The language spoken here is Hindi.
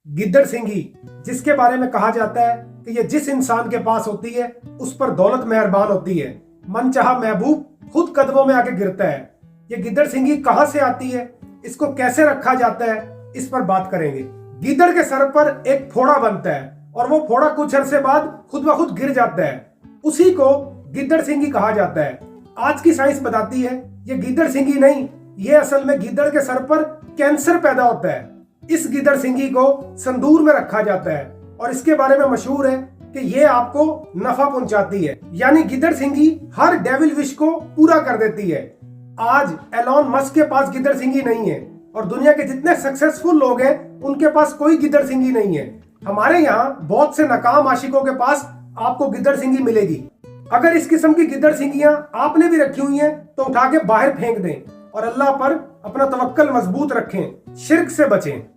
गिद्दड़ सिंगी, जिसके बारे में कहा जाता है कि ये जिस इंसान के पास होती है उस पर दौलत मेहरबान होती है, मनचाहा महबूब खुद कदमों में आके गिरता है। ये गिद्दड़ सिंगी कहां से आती है, इसको कैसे रखा जाता है, इस पर बात करेंगे। गिद्दड़ के सर पर एक फोड़ा बनता है और वो फोड़ा कुछ अरसे बाद खुद ब खुद गिर जाता है, उसी को गिद्दड़ सिंगी कहा जाता है। आज की साइंस बताती है ये गिद्दड़ सिंगी नहीं, ये असल में गिद्दड़ के सर पर कैंसर पैदा होता है। इस गिद्दड़ सिंगी को संदूर में रखा जाता है और इसके बारे में मशहूर है कि ये आपको नफा पहुंचाती है, यानी गिद्दड़ सिंगी हर डेविल विश को पूरा कर देती है। आज एलॉन मस्क के पास गिद्दड़ सिंगी नहीं है और दुनिया के जितने सक्सेसफुल लोग हैं उनके पास कोई गिद्दड़ सिंगी नहीं है। हमारे यहाँ बहुत से नाकाम आशिकों के पास आपको गिद्दड़ सिंगी मिलेगी। अगर इस किस्म की गिद्दड़ सिंगियां आपने भी रखी हुई हैं तो उठा के बाहर फेंक दें और अल्लाह पर अपना तवक्कल मजबूत रखें, शिर्क से बचें।